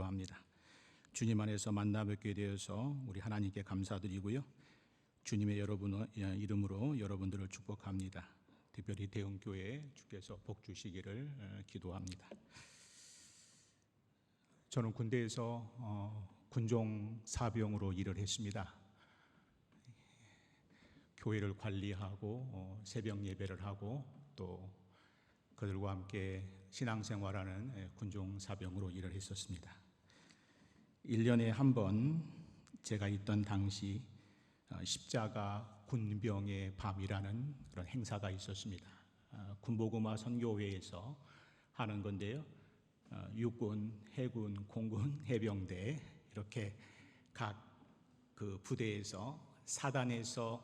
합니다. 주님 안에서 만나뵙게 되어서 우리 하나님께 감사드리고요. 주님의 이름으로 여러분들을 축복합니다. 특별히 대흥교회에 주께서 복 주시기를 기도합니다. 저는 군대에서 군종 사병으로 일을 했습니다. 교회를 관리하고 새벽 예배를 하고 또 그들과 함께 신앙생활하는 군종 사병으로 일을 했었습니다. 1년에 한 번 제가 있던 당시 십자가 군병의 밤이라는 그런 행사가 있었습니다. 군복음화 선교회에서 하는 건데요. 육군, 해군, 공군, 해병대 이렇게 각 그 부대에서 사단에서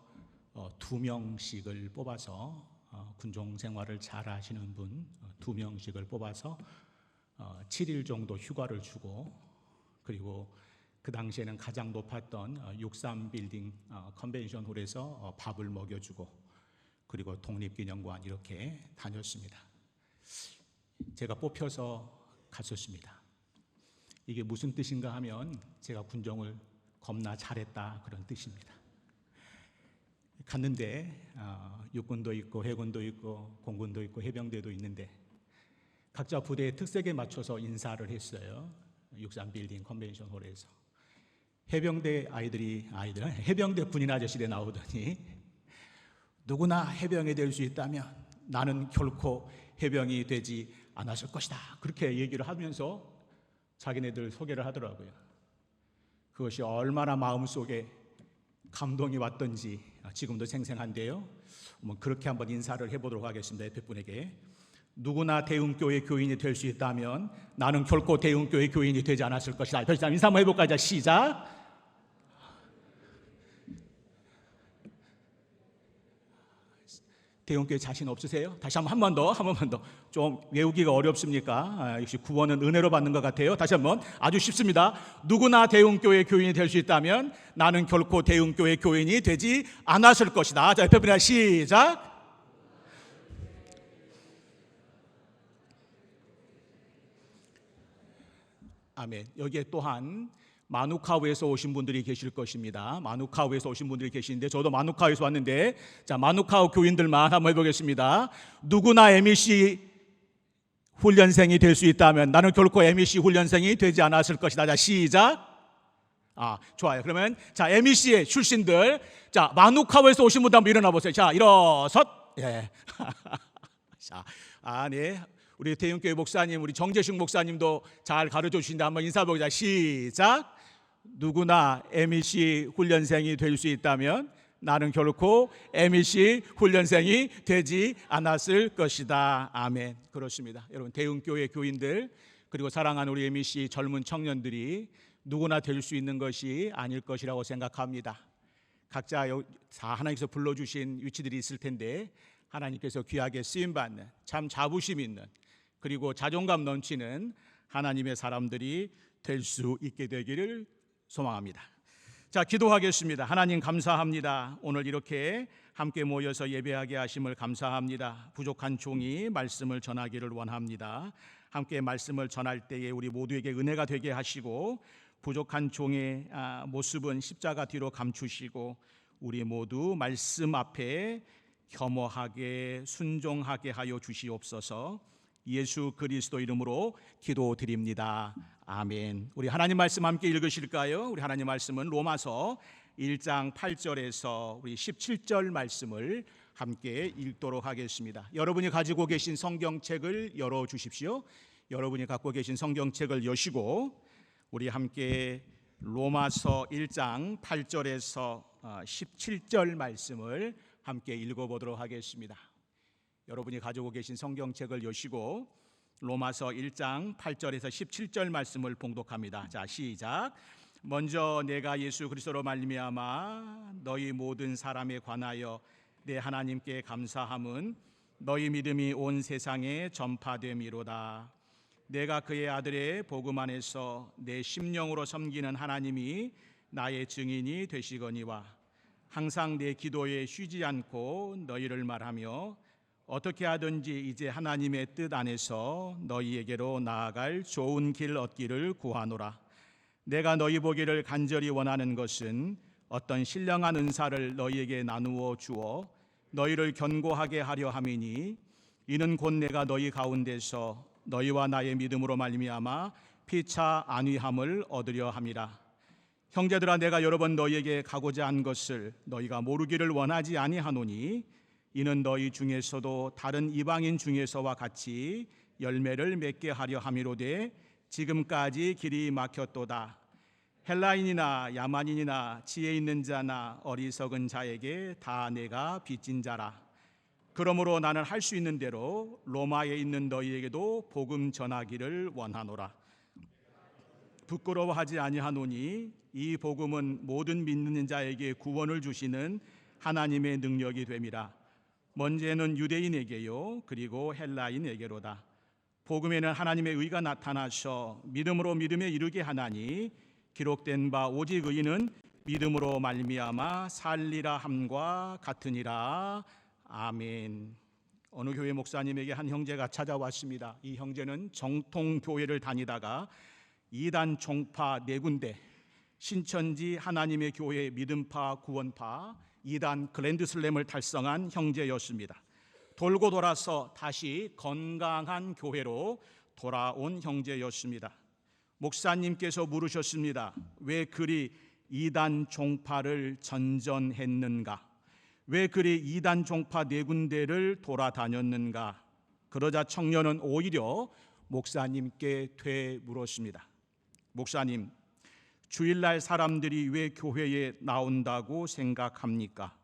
2명씩을 뽑아서 군종 생활을 잘 하시는 분 2명씩을 뽑아서 7일 정도 휴가를 주고, 그리고 그 당시에는 가장 높았던 63빌딩 컨벤션 홀에서 밥을 먹여주고, 그리고 독립기념관 이렇게 다녔습니다. 제가 뽑혀서 갔었습니다. 이게 무슨 뜻인가 하면 제가 군종을 겁나 잘했다 그런 뜻입니다. 갔는데 육군도 있고 해군도 있고 공군도 있고 해병대도 있는데 각자 부대의 특색에 맞춰서 인사를 했어요. 63빌딩 컨벤션 홀에서. 해병대 해병대 군인 아저씨들이 나오더니 누구나 해병이 될 수 있다면 나는 결코 해병이 되지 않았을 것이다, 그렇게 얘기를 하면서 자기네들 소개를 하더라고요. 그것이 얼마나 마음속에 감동이 왔던지 지금도 생생한데요. 그렇게 한번 인사를 해보도록 하겠습니다. 옆에 분에게. 누구나 대흥교회 교인이 될 수 있다면 나는 결코 대흥교회 교인이 되지 않았을 것이다. 인사 한번 해볼까요? 자, 시작. 대흥교회 자신 없으세요? 다시 한 번 더. 좀 외우기가 어렵습니까? 역시 구원은 은혜로 받는 것 같아요. 다시 한번. 아주 쉽습니다. 누구나 대흥교회 교인이 될 수 있다면 나는 결코 대흥교회 교인이 되지 않았을 것이다. 자, 옆에 분이랑 시작. 아멘. 여기에 또한 마누카우에서 오신 분들이 계실 것입니다. 마누카우에서 오신 분들이 계시는데 저도 마누카우에서 왔는데, 자, 마누카우 교인들만 한번 해보겠습니다. 누구나 MEC 훈련생이 될 수 있다면 나는 결코 MEC 훈련생이 되지 않았을 것이다. 자, 시작. 좋아요. 그러면 자, MEC의 출신들, 자, 마누카우에서 오신 분들 한번 일어나 보세요. 자, 일어섰. 예. 자, 네. 우리 대흥교회 목사님, 우리 정재식 목사님도 잘 가르쳐 주신다. 한번 인사해보자. 시작. 누구나 MEC 훈련생이 될 수 있다면 나는 결코 MEC 훈련생이 되지 않았을 것이다. 아멘. 그렇습니다. 여러분, 대흥교회 교인들 그리고 사랑하는 우리 MEC 젊은 청년들이 누구나 될 수 있는 것이 아닐 것이라고 생각합니다. 각자 하나님께서 불러주신 위치들이 있을 텐데 하나님께서 귀하게 쓰임받는 참 자부심 있는 그리고 자존감 넘치는 하나님의 사람들이 될 수 있게 되기를 소망합니다. 자, 기도하겠습니다. 하나님 감사합니다. 오늘 이렇게 함께 모여서 예배하게 하심을 감사합니다. 부족한 종이 말씀을 전하기를 원합니다. 함께 말씀을 전할 때에 우리 모두에게 은혜가 되게 하시고 부족한 종의 모습은 십자가 뒤로 감추시고 우리 모두 말씀 앞에 겸허하게 순종하게 하여 주시옵소서. 예수 그리스도 이름으로 기도드립니다. 아멘. 우리 하나님 말씀 함께 읽으실까요? 우리 하나님 말씀은 로마서 1장 8절에서 우리 17절 말씀을 함께 읽도록 하겠습니다. 여러분이 가지고 계신 성경책을 열어주십시오. 여러분이 갖고 계신 성경책을 여시고 우리 함께 로마서 1장 8절에서 17절 말씀을 함께 읽어보도록 하겠습니다. 여러분이 가지고 계신 성경책을 여시고 로마서 1장 8절에서 17절 말씀을 봉독합니다. 자, 시작. 먼저 내가 예수 그리스도로 말미암아 너희 모든 사람에 관하여 내 하나님께 감사함은 너희 믿음이 온 세상에 전파됨이로다. 내가 그의 아들의 복음 안에서 내 심령으로 섬기는 하나님이 나의 증인이 되시거니와 항상 내 기도에 쉬지 않고 너희를 말하며 어떻게 하든지 이제 하나님의 뜻 안에서 너희에게로 나아갈 좋은 길 얻기를 구하노라. 내가 너희 보기를 간절히 원하는 것은 어떤 신령한 은사를 너희에게 나누어 주어 너희를 견고하게 하려 함이니, 이는 곧 내가 너희 가운데서 너희와 나의 믿음으로 말미암아 피차 안위함을 얻으려 함이라. 형제들아, 내가 여러 번 너희에게 가고자 한 것을 너희가 모르기를 원하지 아니하노니, 이는 너희 중에서도 다른 이방인 중에서와 같이 열매를 맺게 하려 함이로되 지금까지 길이 막혔도다. 헬라인이나 야만인이나 지혜 있는 자나 어리석은 자에게 다 내가 빚진 자라. 그러므로 나는 할 수 있는 대로 로마에 있는 너희에게도 복음 전하기를 원하노라. 부끄러워하지 아니하노니 이 복음은 모든 믿는 자에게 구원을 주시는 하나님의 능력이 됨이라. 먼저는 유대인에게요 그리고 헬라인에게로다. 복음에는 하나님의 의가 나타나셔 믿음으로 믿음에 이르게 하나니, 기록된 바 오직 의인은 믿음으로 말미암아 살리라 함과 같으니라. 아멘. 어느 교회 목사님에게 한 형제가 찾아왔습니다. 이 형제는 정통 교회를 다니다가 이단 종파 네 군데, 신천지 하나님의 교회 믿음파 구원파 이단 그랜드슬램을 달성한 형제였습니다. 돌고 돌아서 다시 건강한 교회로 돌아온 형제였습니다. 목사님께서 물으셨습니다. 왜 그리 이단 종파를 전전했는가? 왜 그리 이단 종파 네 군데를 돌아다녔는가? 그러자 청년은 오히려 목사님께 되물었습니다. 목사님, 주일날 사람들이 왜 교회에 나온다고 생각합니까?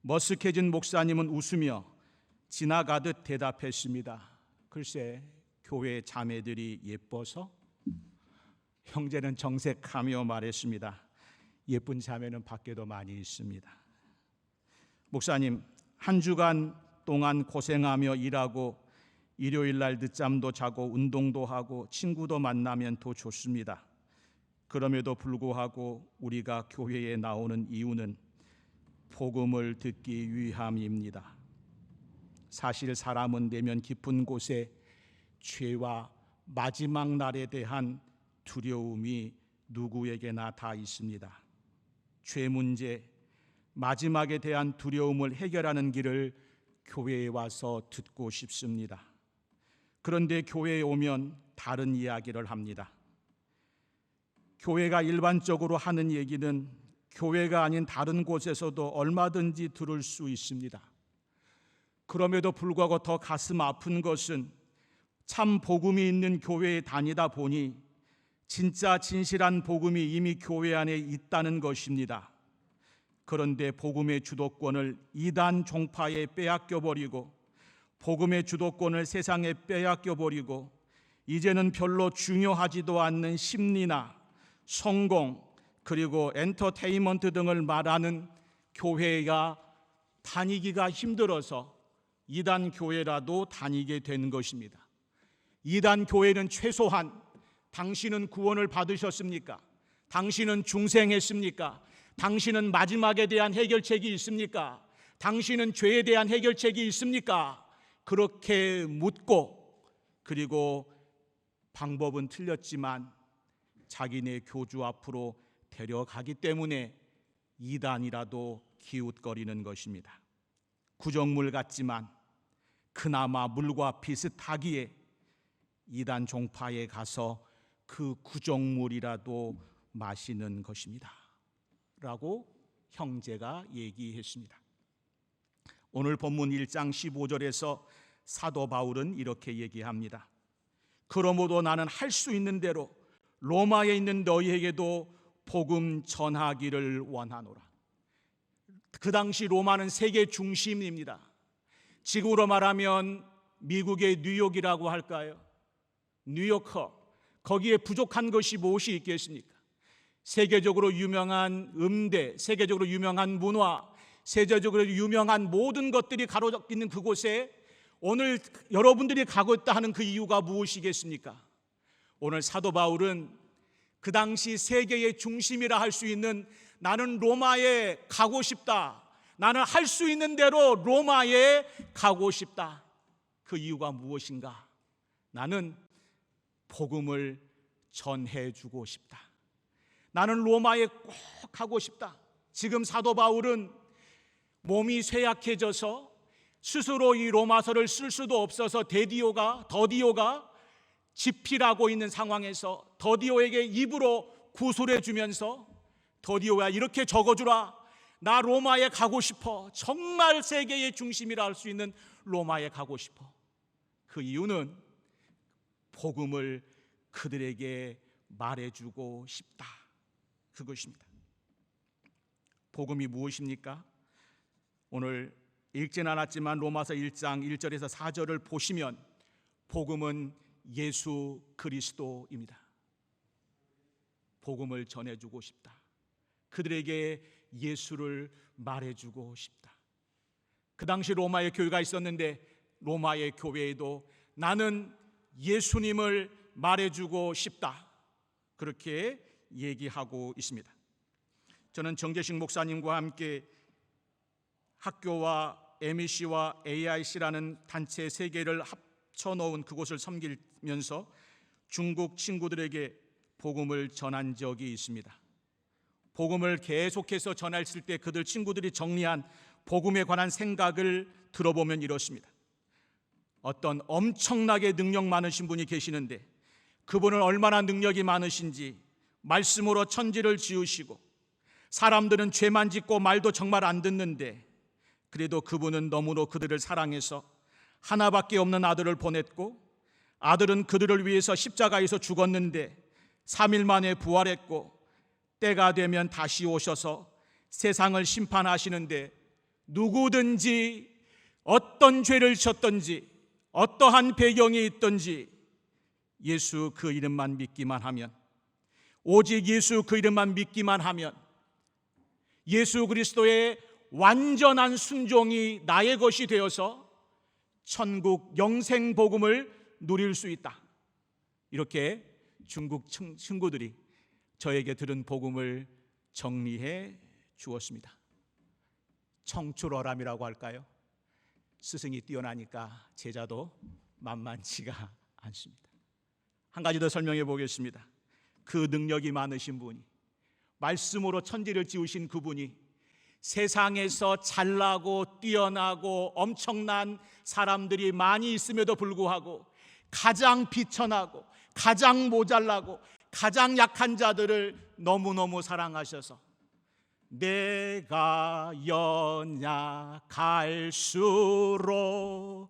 머쓱해진 목사님은 웃으며 지나가듯 대답했습니다. 글쎄, 교회 자매들이 예뻐서? 형제는 정색하며 말했습니다. 예쁜 자매는 밖에도 많이 있습니다. 목사님, 한 주간 동안 고생하며 일하고 일요일날 늦잠도 자고 운동도 하고 친구도 만나면 더 좋습니다. 그럼에도 불구하고 우리가 교회에 나오는 이유는 복음을 듣기 위함입니다. 사실 사람은 내면 깊은 곳에 죄와 마지막 날에 대한 두려움이 누구에게나 다 있습니다. 죄 문제, 마지막에 대한 두려움을 해결하는 길을 교회에 와서 듣고 싶습니다. 그런데 교회에 오면 다른 이야기를 합니다. 교회가 일반적으로 하는 얘기는 교회가 아닌 다른 곳에서도 얼마든지 들을 수 있습니다. 그럼에도 불구하고 더 가슴 아픈 것은 참 복음이 있는 교회에 다니다 보니 진짜 진실한 복음이 이미 교회 안에 있다는 것입니다. 그런데 복음의 주도권을 이단 종파에 빼앗겨버리고 복음의 주도권을 세상에 빼앗겨버리고 이제는 별로 중요하지도 않는 심리나 성공 그리고 엔터테인먼트 등을 말하는 교회가 다니기가 힘들어서 이단 교회라도 다니게 된 것입니다. 이단 교회는 최소한 당신은 구원을 받으셨습니까? 당신은 중생했습니까? 당신은 마지막에 대한 해결책이 있습니까? 당신은 죄에 대한 해결책이 있습니까? 그렇게 묻고, 그리고 방법은 틀렸지만 자기네 교주 앞으로 데려가기 때문에 이단이라도 기웃거리는 것입니다. 구정물 같지만 그나마 물과 비슷하기에 이단 종파에 가서 그 구정물이라도 마시는 것입니다 라고 형제가 얘기했습니다. 오늘 본문 1장 15절에서 사도 바울은 이렇게 얘기합니다. 그러므로 나는 할 수 있는 대로 로마에 있는 너희에게도 복음 전하기를 원하노라. 그 당시 로마는 세계 중심입니다. 지금으로 말하면 미국의 뉴욕이라고 할까요? 뉴요커. 거기에 부족한 것이 무엇이 있겠습니까? 세계적으로 유명한 음대, 세계적으로 유명한 문화, 세계적으로 유명한 모든 것들이 가로잡혀 있는 그곳에 오늘 여러분들이 가고 있다 하는 그 이유가 무엇이겠습니까? 오늘 사도 바울은 그 당시 세계의 중심이라 할 수 있는 나는 로마에 가고 싶다, 나는 할 수 있는 대로 로마에 가고 싶다. 그 이유가 무엇인가? 나는 복음을 전해주고 싶다. 나는 로마에 꼭 가고 싶다. 지금 사도 바울은 몸이 쇠약해져서 스스로 이 로마서를 쓸 수도 없어서 더디오가 집필하고 있는 상황에서 더디오에게 입으로 구술해 주면서, 더디오야, 이렇게 적어주라. 나 로마에 가고 싶어. 정말 세계의 중심이라 할 수 있는 로마에 가고 싶어. 그 이유는 복음을 그들에게 말해주고 싶다. 그것입니다. 복음이 무엇입니까? 오늘 읽진 않았지만 로마서 1장 1절에서 4절을 보시면 복음은 예수 그리스도입니다. 복음을 전해주고 싶다. 그들에게 예수를 말해주고 싶다. 그 당시 로마의 교회가 있었는데 로마의 교회에도 나는 예수님을 말해주고 싶다. 그렇게 얘기하고 있습니다. 저는 정재식 목사님과 함께 학교와 MEC와 AIC라는 단체 세 개를 합쳐놓은 그곳을 섬기면서 중국 친구들에게 복음을 전한 적이 있습니다. 복음을 계속해서 전했을 때 그들 친구들이 정리한 복음에 관한 생각을 들어보면 이렇습니다. 어떤 엄청나게 능력 많으신 분이 계시는데 그분은 얼마나 능력이 많으신지 말씀으로 천지를 지으시고 사람들은 죄만 짓고 말도 정말 안 듣는데 그래도 그분은 너무도 그들을 사랑해서 하나밖에 없는 아들을 보냈고 아들은 그들을 위해서 십자가에서 죽었는데 3일 만에 부활했고 때가 되면 다시 오셔서 세상을 심판하시는데 누구든지 어떤 죄를 졌든지 어떠한 배경이 있든지 예수 그 이름만 믿기만 하면, 오직 예수 그 이름만 믿기만 하면 예수 그리스도의 완전한 순종이 나의 것이 되어서 천국 영생 복음을 누릴 수 있다. 이렇게 중국 친구들이 저에게 들은 복음을 정리해 주었습니다. 청출어람이라고 할까요? 스승이 뛰어나니까 제자도 만만치가 않습니다. 한 가지 더 설명해 보겠습니다. 그 능력이 많으신 분이, 말씀으로 천지를 지으신 그분이 세상에서 잘나고 뛰어나고 엄청난 사람들이 많이 있음에도 불구하고 가장 비천하고 가장 모자라고 가장 약한 자들을 너무너무 사랑하셔서 내가 연약할수록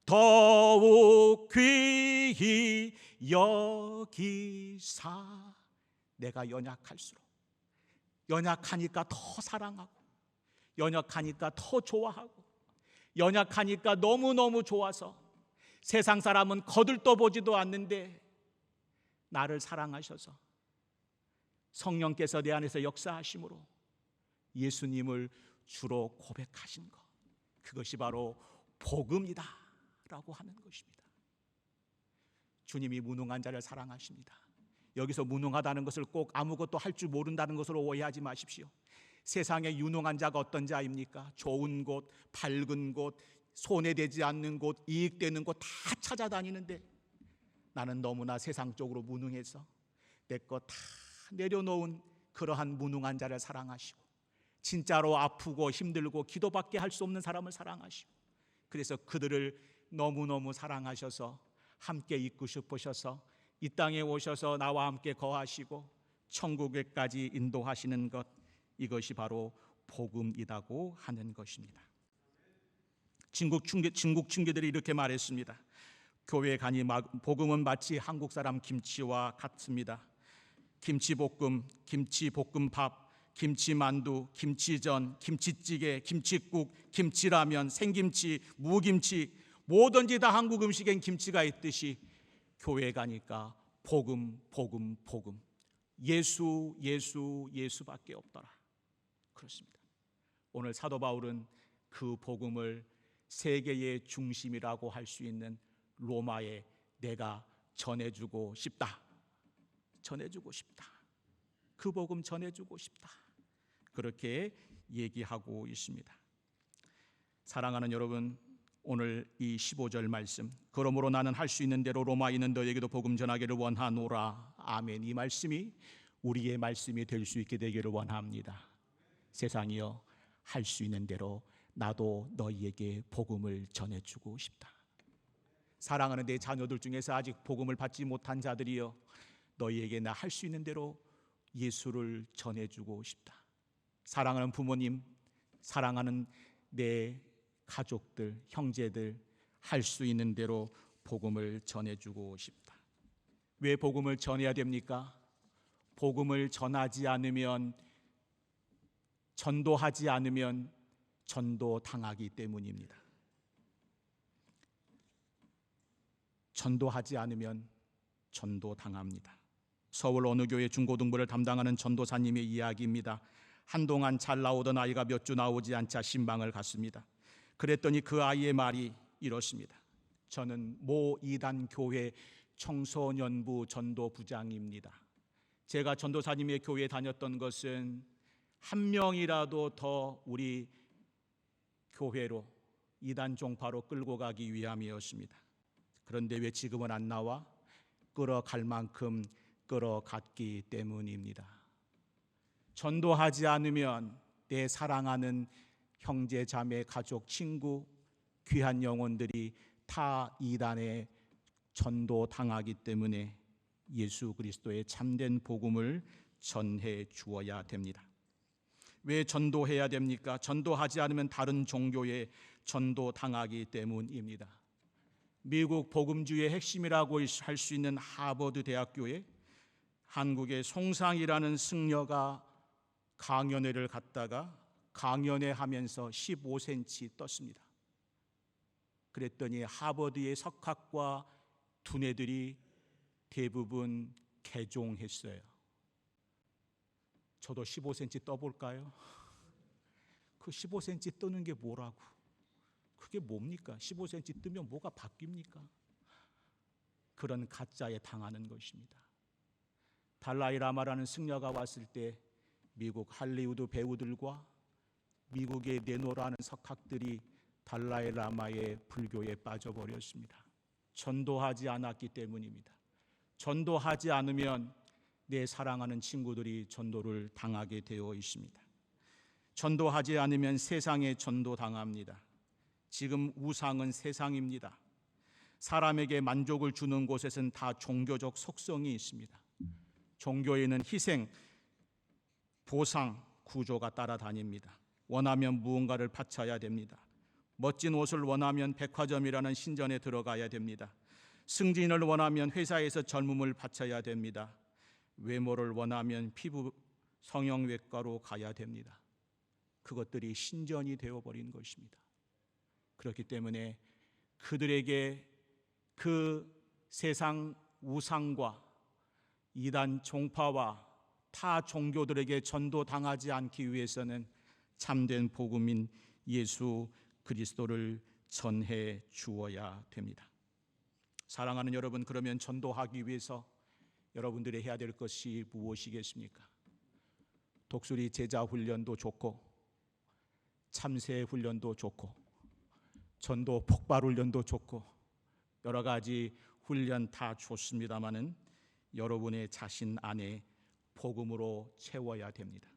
더욱 귀히 여기사. 내가 연약하니까 더 사랑하고 연약하니까 더 좋아하고 연약하니까 너무너무 좋아서 세상 사람은 거들떠보지도 않는데 나를 사랑하셔서 성령께서 내 안에서 역사하심으로 예수님을 주로 고백하신 것, 그것이 바로 복음이다 라고 하는 것입니다. 주님이 무능한 자를 사랑하십니다. 여기서 무능하다는 것을 꼭 아무것도 할 줄 모른다는 것으로 오해하지 마십시오. 세상에 유능한 자가 어떤 자입니까? 좋은 곳, 밝은 곳, 손해 되지 않는 곳, 이익되는 곳 다 찾아다니는데 나는 너무나 세상 쪽으로 무능해서 내 것 다 내려놓은 그러한 무능한 자를 사랑하시고 진짜로 아프고 힘들고 기도밖에 할 수 없는 사람을 사랑하시고 그래서 그들을 너무너무 사랑하셔서 함께 있고 싶으셔서 이 땅에 오셔서 나와 함께 거하시고 천국에까지 인도하시는 것, 이것이 바로 복음이라고 하는 것입니다. 중국 친구들이 이렇게 말했습니다. 교회에 가니 복음은 마치 한국 사람 김치와 같습니다. 김치볶음, 김치볶음밥, 김치만두, 김치전, 김치찌개, 김치국, 김치라면, 생김치, 무김치, 뭐든지 다 한국 음식엔 김치가 있듯이 교회에 가니까 복음, 복음, 복음, 예수, 예수, 예수밖에 없더라. 그렇습니다. 오늘 사도 바울은 그 복음을 세계의 중심이라고 할 수 있는 로마에 내가 전해주고 싶다. 전해주고 싶다. 그 복음 전해주고 싶다. 그렇게 얘기하고 있습니다. 사랑하는 여러분, 오늘 이 15절 말씀, 그러므로 나는 할 수 있는 대로 로마에 있는 너에게도 복음 전하기를 원하노라. 아멘. 이 말씀이 우리의 말씀이 될 수 있게 되기를 원합니다. 세상이여, 할 수 있는 대로 나도 너희에게 복음을 전해주고 싶다. 사랑하는 내 자녀들 중에서 아직 복음을 받지 못한 자들이여, 너희에게 나 할 수 있는 대로 예수를 전해주고 싶다. 사랑하는 부모님, 사랑하는 내 가족들, 형제들, 할 수 있는 대로 복음을 전해주고 싶다. 왜 복음을 전해야 됩니까? 복음을 전하지 않으면, 전도하지 않으면 전도당하기 때문입니다. 전도하지 않으면 전도당합니다. 서울 어느 교회 중고등부를 담당하는 전도사님의 이야기입니다. 한동안 잘 나오던 아이가 몇 주 나오지 않자 신방을 갔습니다. 그랬더니 그 아이의 말이 이렇습니다. 저는 모 이단 교회 청소년부 전도부장입니다. 제가 전도사님의 교회에 다녔던 것은 한 명이라도 더 우리 교회로, 이단 종파로 끌고 가기 위함이었습니다. 그런데 왜 지금은 안 나와? 끌어갈 만큼 끌어갔기 때문입니다. 전도하지 않으면 내 사랑하는 형제, 자매, 가족, 친구, 귀한 영혼들이 타 이단에 전도당하기 때문에 예수 그리스도의 참된 복음을 전해 주어야 됩니다. 왜 전도해야 됩니까? 전도하지 않으면 다른 종교에 전도당하기 때문입니다. 미국 복음주의 핵심이라고 할 수 있는 하버드 대학교에 한국의 송상이라는 승려가 강연회를 갔다가 강연회 하면서 15cm 떴습니다. 그랬더니 하버드의 석학과 두뇌들이 대부분 개종했어요. 저도 15cm 떠볼까요? 그 15cm 뜨는 게 뭐라고? 그게 뭡니까? 15cm 뜨면 뭐가 바뀝니까? 그런 가짜에 당하는 것입니다. 달라이 라마라는 승려가 왔을 때 미국 할리우드 배우들과 미국의 네노라는 석학들이 달라이 라마의 불교에 빠져버렸습니다. 전도하지 않았기 때문입니다. 전도하지 않으면 내 사랑하는 친구들이 전도를 당하게 되어 있습니다. 전도하지 않으면 세상에 전도당합니다. 지금 우상은 세상입니다. 사람에게 만족을 주는 곳에는 다 종교적 속성이 있습니다. 종교에는 희생, 보상 구조가 따라다닙니다. 원하면 무언가를 바쳐야 됩니다. 멋진 옷을 원하면 백화점이라는 신전에 들어가야 됩니다. 승진을 원하면 회사에서 젊음을 바쳐야 됩니다. 외모를 원하면 피부 성형외과로 가야 됩니다. 그것들이 신전이 되어버린 것입니다. 그렇기 때문에 그들에게 그 세상 우상과 이단 종파와 타 종교들에게 전도당하지 않기 위해서는 참된 복음인 예수 그리스도를 전해 주어야 됩니다. 사랑하는 여러분, 그러면 전도하기 위해서 여러분들이 해야 될 것이 무엇이겠습니까? 독수리 제자 훈련도 좋고, 참새 훈련도 좋고, 전도 폭발 훈련도 좋고, 여러 가지 훈련 다 좋습니다마는 여러분의 자신 안에 복음으로 채워야 됩니다.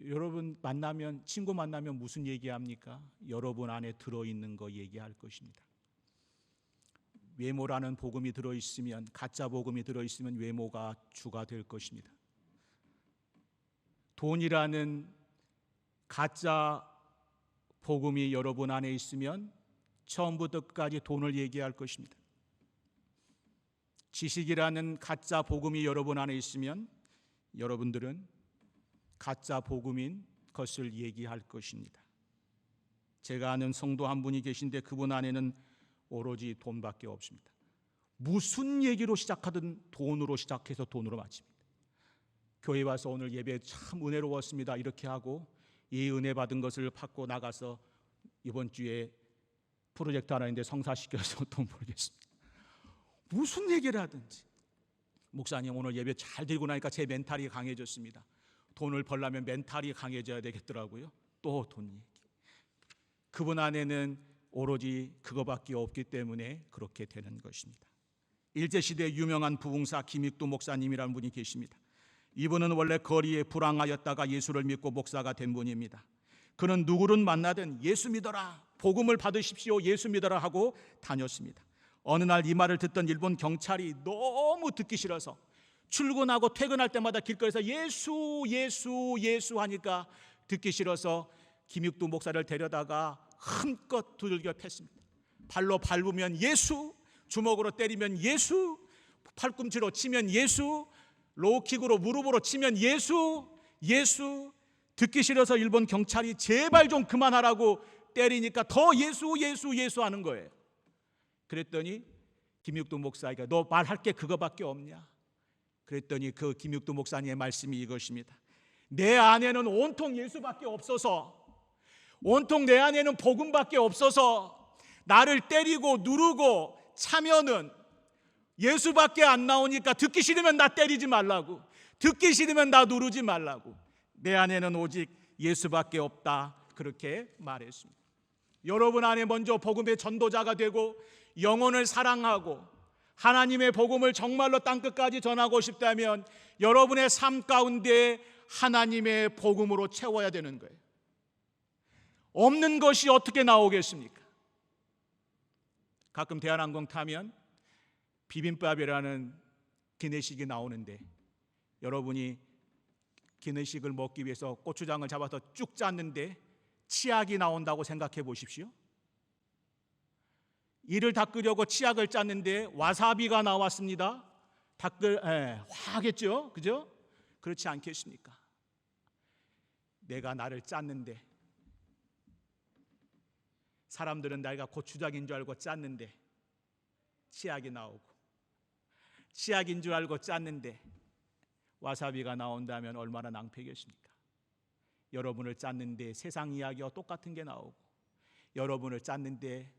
여러분 만나면, 친구 만나면 무슨 얘기합니까? 여러분 안에 들어있는 거 얘기할 것입니다. 외모라는 복음이 들어있으면, 가짜 복음이 들어있으면 외모가 주가 될 것입니다. 돈이라는 가짜 복음이 여러분 안에 있으면 처음부터 끝까지 돈을 얘기할 것입니다. 지식이라는 가짜 복음이 여러분 안에 있으면 여러분들은 가짜 복음인 것을 얘기할 것입니다. 제가 아는 성도 한 분이 계신데 그분 안에는 오로지 돈밖에 없습니다. 무슨 얘기로 시작하든 돈으로 시작해서 돈으로 마칩니다. 교회 와서 오늘 예배 참 은혜로웠습니다 이렇게 하고 이 은혜 받은 것을 받고 나가서 이번 주에 프로젝트 하나 있는데 성사시켜서 돈 벌겠습니다. 무슨 얘기를 하든지. 목사님 오늘 예배 잘 드리고 나니까 제 멘탈이 강해졌습니다. 돈을 벌려면 멘탈이 강해져야 되겠더라고요. 또 돈 얘기. 그분 안에는 오로지 그거밖에 없기 때문에 그렇게 되는 것입니다. 일제시대 유명한 부흥사 김익두 목사님이라는 분이 계십니다. 이분은 원래 거리에 불황하였다가 예수를 믿고 목사가 된 분입니다. 그는 누구를 만나든 예수 믿어라, 복음을 받으십시오, 예수 믿어라 하고 다녔습니다. 어느 날 이 말을 듣던 일본 경찰이 너무 듣기 싫어서 출근하고 퇴근할 때마다 길거리에서 예수 예수 예수 하니까 듣기 싫어서 김익두 목사를 데려다가 힘껏 두들겨 팼습니다. 발로 밟으면 예수, 주먹으로 때리면 예수, 팔꿈치로 치면 예수, 로우킥으로 무릎으로 치면 예수, 예수. 듣기 싫어서 일본 경찰이 제발 좀 그만하라고 때리니까 더 예수 예수 예수 하는 거예요. 그랬더니 김익두 목사가 너 말할 게 그거밖에 없냐? 그랬더니 그 김익두 목사님의 말씀이 이것입니다. 내 안에는 온통 예수밖에 없어서, 온통 내 안에는 복음밖에 없어서 나를 때리고 누르고 차면은 예수밖에 안 나오니까 듣기 싫으면 나 때리지 말라고, 듣기 싫으면 나 누르지 말라고. 내 안에는 오직 예수밖에 없다, 그렇게 말했습니다. 여러분 안에 먼저 복음의 전도자가 되고 영혼을 사랑하고 하나님의 복음을 정말로 땅끝까지 전하고 싶다면 여러분의 삶 가운데 하나님의 복음으로 채워야 되는 거예요. 없는 것이 어떻게 나오겠습니까? 가끔 대한항공 타면 비빔밥이라는 기내식이 나오는데 여러분이 기내식을 먹기 위해서 고추장을 잡아서 쭉 짰는데 치약이 나온다고 생각해 보십시오. 이를 닦으려고 치약을 짰는데 와사비가 나왔습니다. 화하겠죠? 그죠? 그렇지 않겠습니까? 내가 나를 짰는데, 사람들은 내가 고추장인 줄 알고 짰는데 치약이 나오고, 치약인 줄 알고 짰는데 와사비가 나온다면 얼마나 낭패겠습니까? 여러분을 짰는데 세상 이야기와 똑같은 게 나오고, 여러분을 짰는데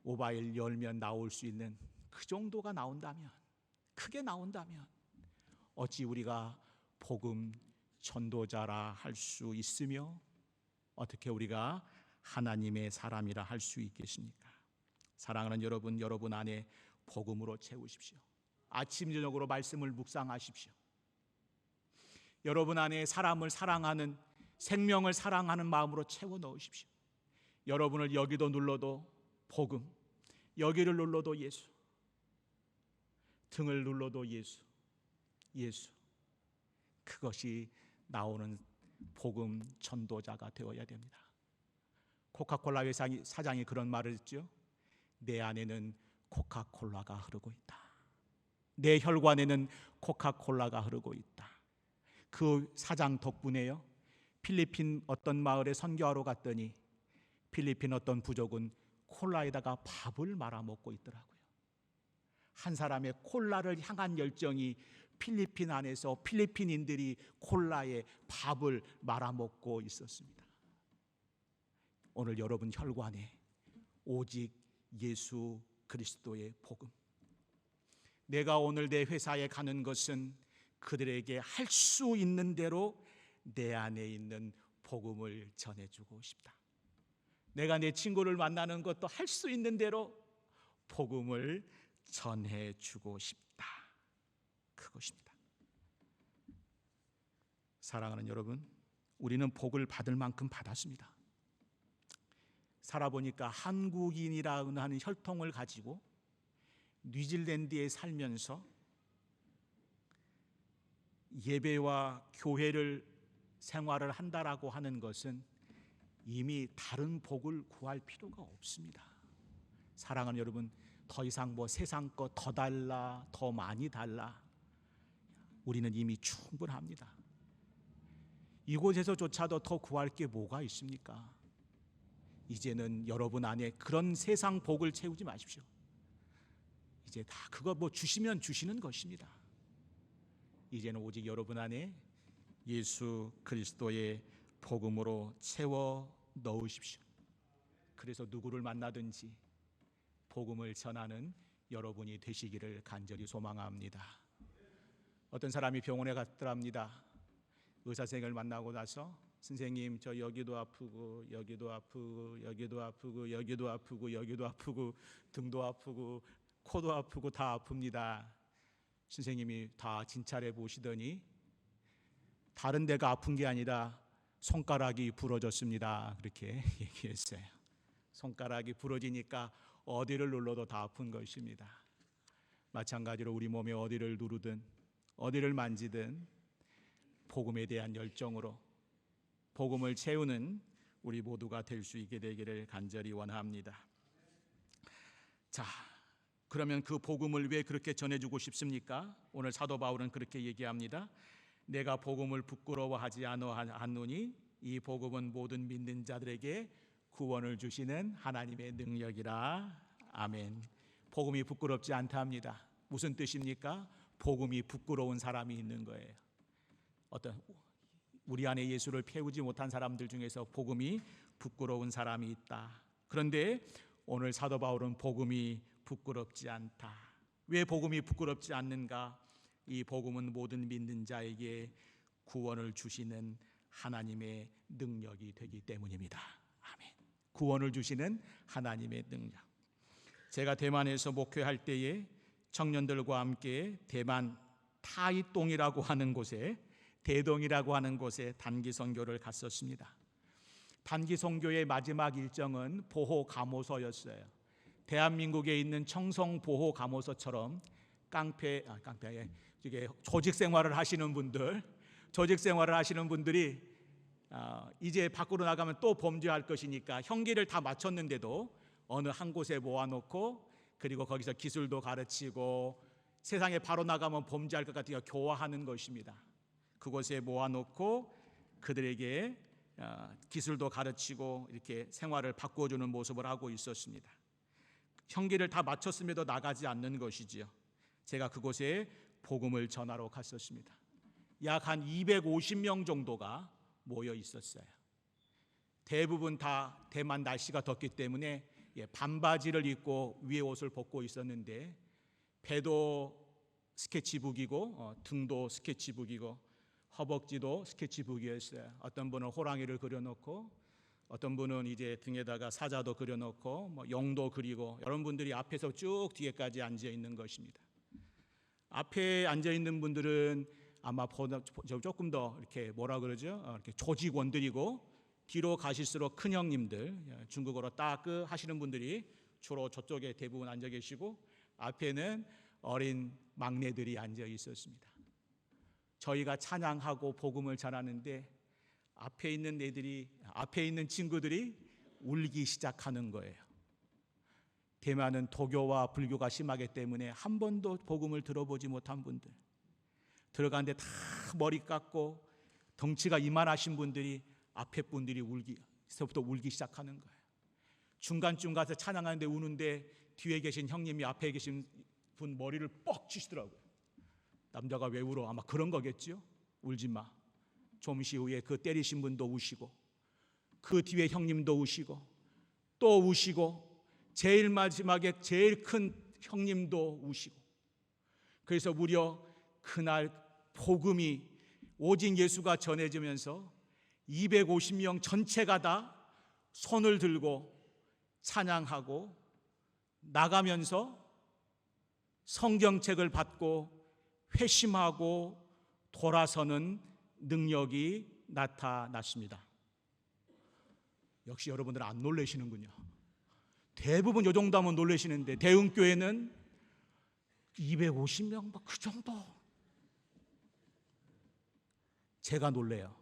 모바일 열면 나올 수 있는 그 정도가 나온다면, 크게 나온다면 어찌 우리가 복음 전도자라 할 수 있으며 어떻게 우리가 하나님의 사람이라 할 수 있겠습니까? 사랑하는 여러분, 여러분 안에 복음으로 채우십시오. 아침 저녁으로 말씀을 묵상하십시오. 여러분 안에 사람을 사랑하는, 생명을 사랑하는 마음으로 채워 넣으십시오. 여러분을 여기도 눌러도 복음, 여기를 눌러도 예수, 등을 눌러도 예수, 예수. 그것이 나오는 복음 전도자가 되어야 됩니다. 코카콜라 회사 사장이 그런 말을 했죠. 내 안에는 코카콜라가 흐르고 있다. 내 혈관에는 코카콜라가 흐르고 있다. 그 사장 덕분에요, 필리핀 어떤 마을에 선교하러 갔더니 필리핀 어떤 부족은 콜라에다가 밥을 말아 먹고 있더라고요. 한 사람의 콜라를 향한 열정이 필리핀 안에서 필리핀인들이 콜라에 밥을 말아 먹고 있었습니다. 오늘 여러분 혈관에 오직 예수 그리스도의 복음. 내가 오늘 내 회사에 가는 것은 그들에게 할 수 있는 대로 내 안에 있는 복음을 전해주고 싶다. 내가 내 친구를 만나는 것도 할 수 있는 대로 복음을 전해주고 싶다. 그것입니다. 사랑하는 여러분, 우리는 복을 받을 만큼 받았습니다. 살아보니까 한국인이라는 하는 혈통을 가지고 뉴질랜드에 살면서 예배와 교회를 생활을 한다라고 하는 것은 이미 다른 복을 구할 필요가 없습니다. 사랑하는 여러분, 더 이상 세상 거 더 달라, 더 많이 달라, 우리는 이미 충분합니다. 이곳에서조차도 더 구할 게 뭐가 있습니까? 이제는 여러분 안에 그런 세상 복을 채우지 마십시오. 이제 다 그거 주시면 주시는 것입니다. 이제는 오직 여러분 안에 예수 그리스도의 복음으로 채워 넣으십시오. 그래서 누구를 만나든지 복음을 전하는 여러분이 되시기를 간절히 소망합니다. 어떤 사람이 병원에 갔더랍니다. 의사 선생님을 만나고 나서 선생님 저 여기도 아프고 여기도 아프고 여기도 아프고 여기도 아프고 여기도 아프고 등도 아프고 코도 아프고 다 아픕니다. 선생님이 다 진찰해 보시더니 다른 데가 아픈 게 아니라 손가락이 부러졌습니다. 그렇게 얘기했어요. 손가락이 부러지니까 어디를 눌러도 다 아픈 것입니다. 마찬가지로 우리 몸에 어디를 누르든 어디를 만지든 복음에 대한 열정으로 복음을 채우는 우리 모두가 될 수 있게 되기를 간절히 원합니다. 자, 그러면 그 복음을 왜 그렇게 전해주고 싶습니까? 오늘 사도 바울은 그렇게 얘기합니다. 내가 복음을 부끄러워하지 않노니 이 복음은 모든 믿는 자들에게 구원을 주시는 하나님의 능력이라. 아멘. 복음이 부끄럽지 않다 합니다. 무슨 뜻입니까? 복음이 부끄러운 사람이 있는 거예요. 어떤 우리 안에 예수를 배우지 못한 사람들 중에서 복음이 부끄러운 사람이 있다. 그런데 오늘 사도 바울은 복음이 부끄럽지 않다. 왜 복음이 부끄럽지 않는가? 이 복음은 모든 믿는 자에게 구원을 주시는 하나님의 능력이 되기 때문입니다. 아멘. 구원을 주시는 하나님의 능력. 제가 대만에서 목회할 때에 청년들과 함께 대만 타이동이라고 하는 곳에 대동이라고 하는 곳에 단기 선교를 갔었습니다. 단기 선교의 마지막 일정은 보호 감호소였어요. 대한민국에 있는 청송 보호 감호소처럼 깡패에 조직 생활을 하시는 분들이 이제 밖으로 나가면 또 범죄할 것이니까 형기를 다 마쳤는데도 어느 한 곳에 모아놓고 그리고 거기서 기술도 가르치고 세상에 바로 나가면 범죄할 것 같으니까 교화하는 것입니다. 그곳에 모아놓고 그들에게 기술도 가르치고 이렇게 생활을 바꿔주는 모습을 하고 있었습니다. 형기를 다 마쳤음에도 나가지 않는 것이지요. 제가 그곳에 복음을 전하러 갔었습니다. 약 한 250명 정도가 모여 있었어요. 대부분 다 대만 날씨가 덥기 때문에 반바지를 입고 위에 옷을 벗고 있었는데 배도 스케치북이고 등도 스케치북이고 허벅지도 스케치북이었어요. 어떤 분은 호랑이를 그려놓고 어떤 분은 이제 등에다가 사자도 그려놓고 용도 그리고 여러분들이 앞에서 쭉 뒤에까지 앉아 있는 것입니다. 앞에 앉아 있는 분들은 아마 조금 더 이렇게 뭐라 그러죠? 이렇게 조직원들이고 뒤로 가실수록 큰 형님들, 중국어로 따끄 하시는 분들이 주로 저쪽에 대부분 앉아 계시고 앞에는 어린 막내들이 앉아 있었습니다. 저희가 찬양하고 복음을 전하는데 앞에 있는 친구들이 울기 시작하는 거예요. 대만은 도교와 불교가 심하기 때문에 한 번도 복음을 들어보지 못한 분들, 들어가는데 다 머리 깎고 덩치가 이만하신 분들이 앞에 분들이 울기 시작하는 거예요. 중간쯤 가서 찬양하는데 우는데 뒤에 계신 형님이 앞에 계신 분 머리를 뻑 치시더라고요. 남자가 왜 울어? 아마 그런 거겠죠. 울지 마. 좀시 후에 그 때리신 분도 우시고 그 뒤에 형님도 우시고 또 우시고 제일 마지막에 제일 큰 형님도 우시고 그래서 무려 그날 복음이 오직 예수가 전해지면서 250명 전체가 다 손을 들고 찬양하고 나가면서 성경책을 받고 회심하고 돌아서는 능력이 나타났습니다. 역시 여러분들은 안 놀라시는군요. 대부분 요 정도 하면 놀라시는데 대흥교회는 250명 그 정도. 제가 놀래요.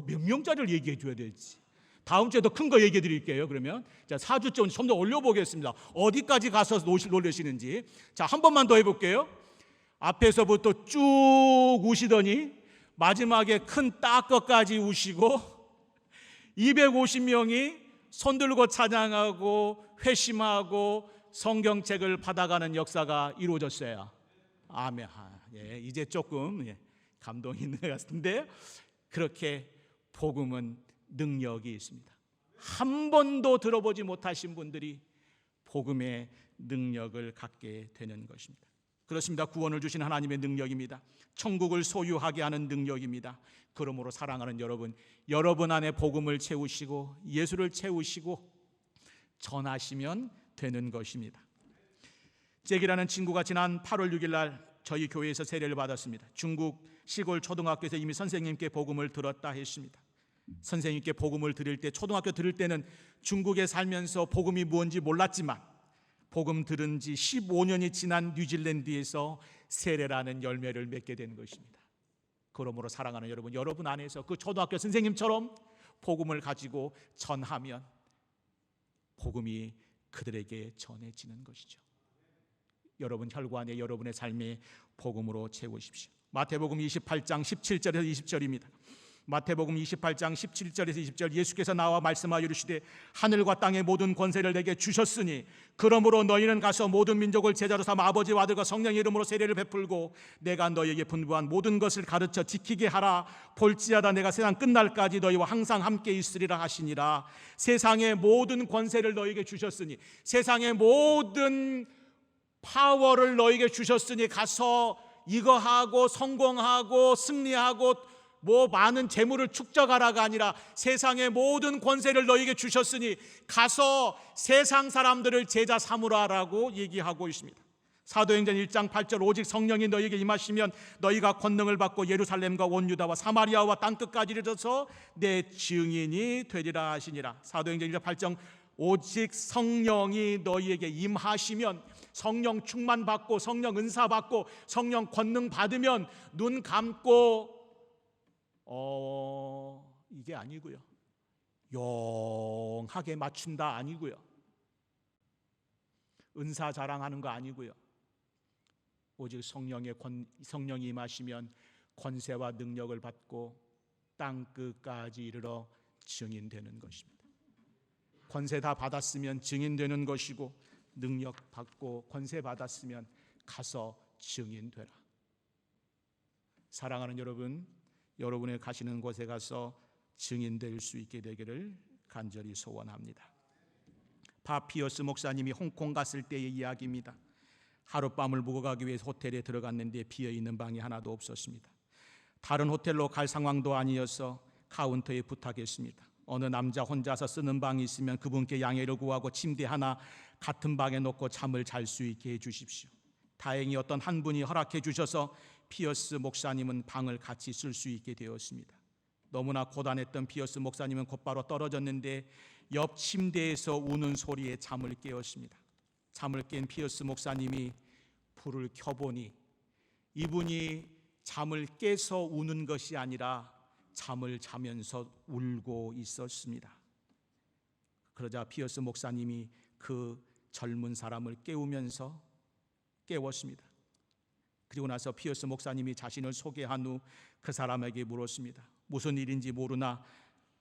몇 명짜리를 얘기해 줘야 될지. 다음 주에 더 큰 거 얘기해 드릴게요. 그러면 자 4주째 좀 더 올려보겠습니다. 어디까지 가서 놀라시는지. 자, 한 번만 더 해볼게요. 앞에서부터 쭉 우시더니 마지막에 큰 따꺼까지 우시고 250명이 손들고 찬양하고 회심하고 성경책을 받아가는 역사가 이루어졌어요. 아멘. 예, 이제 조금 감동이 있는 것 같은데 그렇게 복음은 능력이 있습니다. 한 번도 들어보지 못하신 분들이 복음의 능력을 갖게 되는 것입니다. 그렇습니다. 구원을 주신 하나님의 능력입니다. 천국을 소유하게 하는 능력입니다. 그러므로 사랑하는 여러분, 여러분 안에 복음을 채우시고 예수를 채우시고 전하시면 되는 것입니다. 잭이라는 친구가 지난 8월 6일 날 저희 교회에서 세례를 받았습니다. 중국 시골 초등학교에서 이미 선생님께 복음을 들었다 했습니다. 선생님께 복음을 들을 때, 초등학교 들을 때는 중국에 살면서 복음이 뭔지 몰랐지만 복음 들은 지 15년이 지난 뉴질랜드에서 세례라는 열매를 맺게 된 것입니다. 그러므로 사랑하는 여러분, 여러분 안에서 그 초등학교 선생님처럼 복음을 가지고 전하면 복음이 그들에게 전해지는 것이죠. 여러분 혈관에 여러분의 삶의 복음으로 채우십시오. 마태복음 28장 17절에서 20절입니다. 마태복음 28장 17절에서 20절, 예수께서 나와 말씀하여 이르시되 하늘과 땅의 모든 권세를 내게 주셨으니 그러므로 너희는 가서 모든 민족을 제자로 삼아 아버지와 아들과 성령의 이름으로 세례를 베풀고 내가 너희에게 분부한 모든 것을 가르쳐 지키게 하라. 볼지어다 내가 세상 끝날까지 너희와 항상 함께 있으리라 하시니라. 세상의 모든 권세를 너희에게 주셨으니, 세상의 모든 파워를 너희에게 주셨으니 가서 이거 하고 성공하고 승리하고 많은 재물을 축적하라가 아니라 세상의 모든 권세를 너희에게 주셨으니 가서 세상 사람들을 제자 삼으라라고 얘기하고 있습니다. 사도행전 1장 8절, 오직 성령이 너희에게 임하시면 너희가 권능을 받고 예루살렘과 온 유다와 사마리아와 땅끝까지 이르러서 내 증인이 되리라 하시니라. 사도행전 1장 8절, 오직 성령이 너희에게 임하시면, 성령 충만 받고 성령 은사 받고 성령 권능 받으면 눈 감고 이게 아니고요, 용하게 맞춘다 아니고요, 은사 자랑하는 거 아니고요, 오직 성령이 임하시면 권세와 능력을 받고 땅 끝까지 이르러 증인되는 것입니다. 권세 다 받았으면 증인되는 것이고, 능력 받고 권세 받았으면 가서 증인되라. 사랑하는 여러분, 여러분의 가시는 곳에 가서 증인될 수 있게 되기를 간절히 소원합니다. 파 피어스 목사님이 홍콩 갔을 때의 이야기입니다. 하룻밤을 묵어 가기 위해서 호텔에 들어갔는데 비어있는 방이 하나도 없었습니다. 다른 호텔로 갈 상황도 아니어서 카운터에 부탁했습니다. 어느 남자 혼자서 쓰는 방이 있으면 그분께 양해를 구하고 침대 하나 같은 방에 놓고 잠을 잘 수 있게 해주십시오. 다행히 어떤 한 분이 허락해 주셔서 피어스 목사님은 방을 같이 쓸 수 있게 되었습니다. 너무나 고단했던 피어스 목사님은 곧바로 떨어졌는데 옆 침대에서 우는 소리에 잠을 깨었습니다. 잠을 깬 피어스 목사님이 불을 켜보니 이분이 잠을 깨서 우는 것이 아니라 잠을 자면서 울고 있었습니다. 그러자 피어스 목사님이 그 젊은 사람을 깨웠습니다. 그리고 나서 피어스 목사님이 자신을 소개한 후 그 사람에게 물었습니다. 무슨 일인지 모르나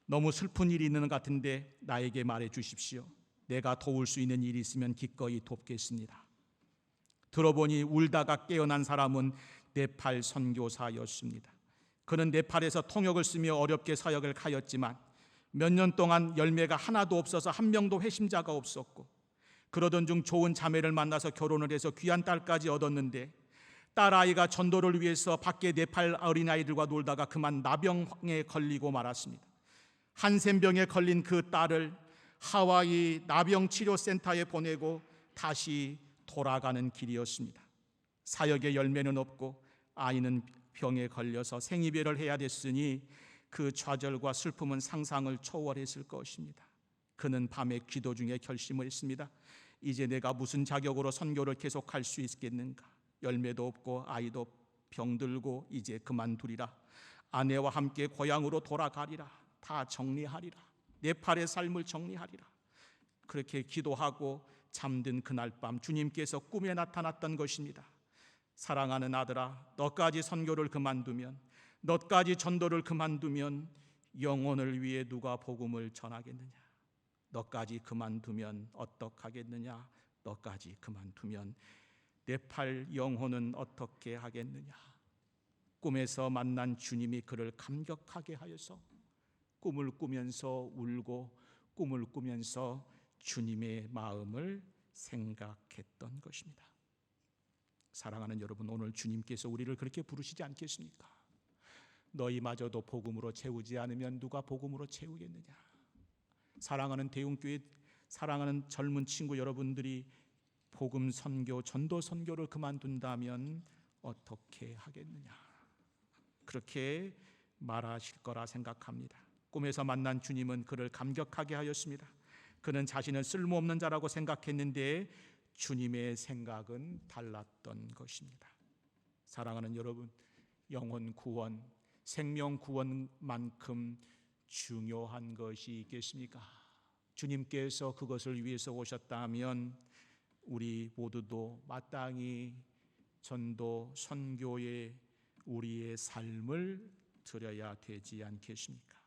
너무 슬픈 일이 있는 것 같은데 나에게 말해 주십시오. 내가 도울 수 있는 일이 있으면 기꺼이 돕겠습니다. 들어보니 울다가 깨어난 사람은 네팔 선교사였습니다. 그는 네팔에서 통역을 쓰며 어렵게 사역을 하였지만 몇 년 동안 열매가 하나도 없어서 한 명도 회심자가 없었고, 그러던 중 좋은 자매를 만나서 결혼을 해서 귀한 딸까지 얻었는데 딸아이가 전도를 위해서 밖에 네팔 어린아이들과 놀다가 그만 나병에 걸리고 말았습니다. 한센병에 걸린 그 딸을 하와이 나병치료센터에 보내고 다시 돌아가는 길이었습니다. 사역의 열매는 없고 아이는 병에 걸려서 생이별을 해야 됐으니 그 좌절과 슬픔은 상상을 초월했을 것입니다. 그는 밤에 기도 중에 결심을 했습니다. 이제 내가 무슨 자격으로 선교를 계속할 수 있겠는가? 열매도 없고 아이도 병들고 이제 그만두리라. 아내와 함께 고향으로 돌아가리라. 다 정리하리라. 네팔의 삶을 정리하리라. 그렇게 기도하고 잠든 그날 밤 주님께서 꿈에 나타났던 것입니다. 사랑하는 아들아, 너까지 선교를 그만두면, 너까지 전도를 그만두면 영혼을 위해 누가 복음을 전하겠느냐? 너까지 그만두면 어떡하겠느냐? 너까지 그만두면 네팔 영혼은 어떻게 하겠느냐? 꿈에서 만난 주님이 그를 감격하게 하여서 꿈을 꾸면서 울고 꿈을 꾸면서 주님의 마음을 생각했던 것입니다. 사랑하는 여러분, 오늘 주님께서 우리를 그렇게 부르시지 않겠습니까? 너희마저도 복음으로 채우지 않으면 누가 복음으로 채우겠느냐. 사랑하는 대웅교회, 사랑하는 젊은 친구 여러분들이 복음 선교, 전도 선교를 그만둔다면 어떻게 하겠느냐. 그렇게 말하실 거라 생각합니다. 꿈에서 만난 주님은 그를 감격하게 하였습니다. 그는 자신을 쓸모없는 자라고 생각했는데 주님의 생각은 달랐던 것입니다. 사랑하는 여러분, 영혼 구원, 생명 구원만큼 중요한 것이 있겠습니까? 주님께서 그것을 위해서 오셨다면 우리 모두도 마땅히 전도, 선교에 우리의 삶을 드려야 되지 않겠습니까?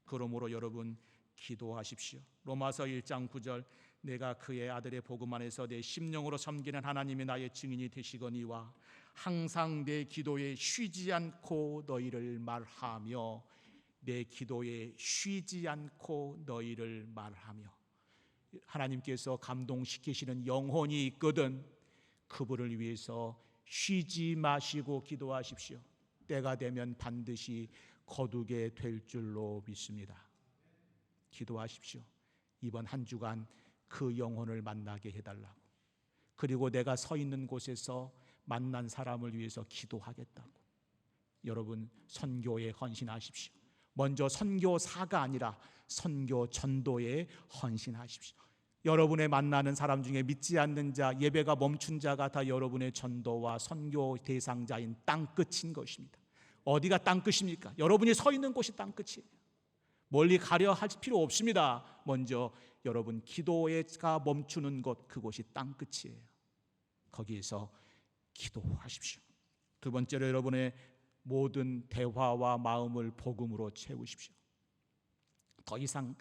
그러므로 여러분 기도하십시오. 로마서 1장 9절, 내가 그의 아들의 복음 안에서 내 심령으로 섬기는 하나님이 나의 증인이 되시거니와 항상 내 기도에 쉬지 않고 너희를 말하며, 내 기도에 쉬지 않고 너희를 말하며. 하나님께서 감동시키시는 영혼이 있거든 그분을 위해서 쉬지 마시고 기도하십시오. 때가 되면 반드시 거두게 될 줄로 믿습니다. 기도하십시오. 이번 한 주간 그 영혼을 만나게 해달라고, 그리고 내가 서 있는 곳에서 만난 사람을 위해서 기도하겠다고. 여러분 선교에 헌신하십시오. 먼저 선교사가 아니라 선교 전도에 헌신하십시오. 여러분의 만나는 사람 중에 믿지 않는 자, 예배가 멈춘 자가 다 여러분의 전도와 선교 대상자인 땅끝인 것입니다. 어디가 땅끝입니까? 여러분이 서 있는 곳이 땅끝이에요. 멀리 가려 할 필요 없습니다. 먼저 여러분 기도가 멈추는 곳, 그곳이 땅끝이에요. 거기에서 기도하십시오. 두 번째로 여러분의 모든 대화와 마음을 복음으로 채우십시오. 더 이상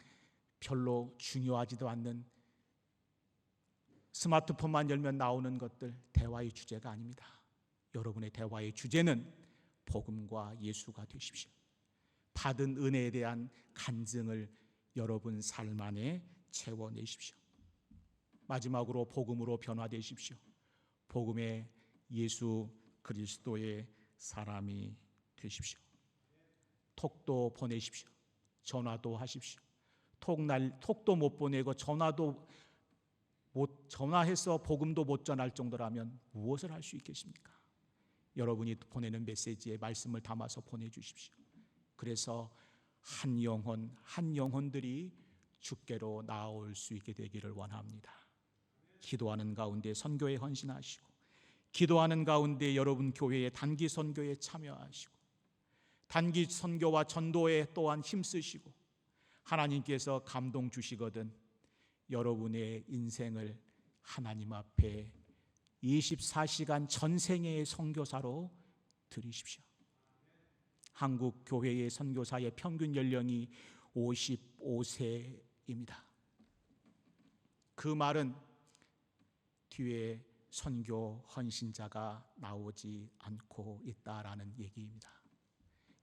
별로 중요하지도 않는 스마트폰만 열면 나오는 것들, 대화의 주제가 아닙니다. 여러분의 대화의 주제는 복음과 예수가 되십시오. 받은 은혜에 대한 간증을 여러분 삶 안에 채워내십시오. 마지막으로 복음으로 변화되십시오. 복음의 예수 그리스도의 사람이 되십시오. 톡도 보내십시오. 전화도 하십시오. 톡도 못 보내고 전화해서 복음도 못 전할 정도라면 무엇을 할 수 있겠습니까? 여러분이 보내는 메시지에 말씀을 담아서 보내주십시오. 그래서 한 영혼들이 주께로 나올 수 있게 되기를 원합니다. 기도하는 가운데 선교에 헌신하시고, 기도하는 가운데 여러분 교회의 단기 선교에 참여하시고, 단기 선교와 전도에 또한 힘쓰시고, 하나님께서 감동 주시거든 여러분의 인생을 하나님 앞에 24시간 전생애의 선교사로 드리십시오. 한국 교회의 선교사의 평균 연령이 55세입니다. 그 말은 뒤에 선교 헌신자가 나오지 않고 있다라는 얘기입니다.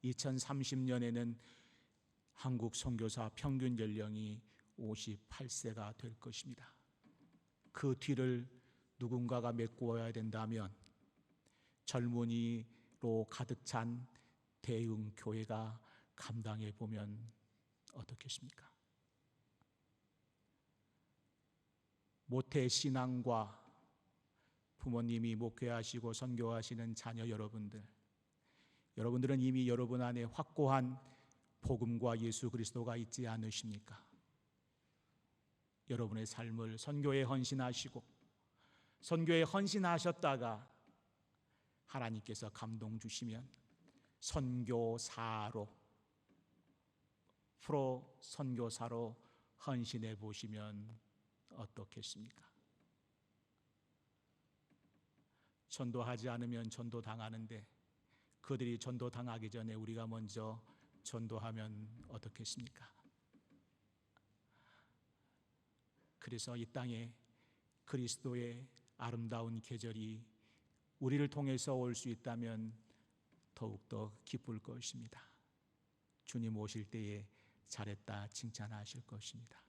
2030년에는 한국 선교사 평균 연령이 58세가 될 것입니다. 그 뒤를 누군가가 메꾸어야 된다면 젊은이로 가득 찬 대응 교회가 감당해 보면 어떻겠습니까? 모태 신앙과 부모님이 목회하시고 선교하시는 자녀 여러분들은 이미 여러분 안에 확고한 복음과 예수 그리스도가 있지 않으십니까? 여러분의 삶을 선교에 헌신하시고, 선교에 헌신하셨다가 하나님께서 감동 주시면 선교사로, 프로 선교사로 헌신해 보시면 어떻겠습니까? 전도하지 않으면 전도 당하는데, 그들이 전도 당하기 전에 우리가 먼저 전도하면 어떻겠습니까? 그래서 이 땅에 그리스도의 아름다운 계절이 우리를 통해서 올 수 있다면 더욱더 기쁠 것입니다. 주님 오실 때에 잘했다 칭찬하실 것입니다.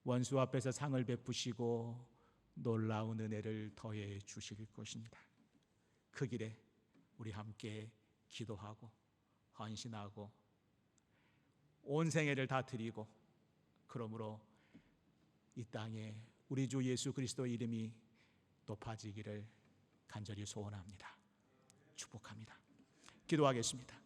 원수 앞에서 상을 베푸시고 놀라운 은혜를 더해 주실 것입니다. 그 길에 우리 함께 기도하고 헌신하고 온 생애를 다 드리고, 그러므로 이 땅에 우리 주 예수 그리스도의 이름이 높아지기를 간절히 소원합니다. 축복합니다. 기도하겠습니다.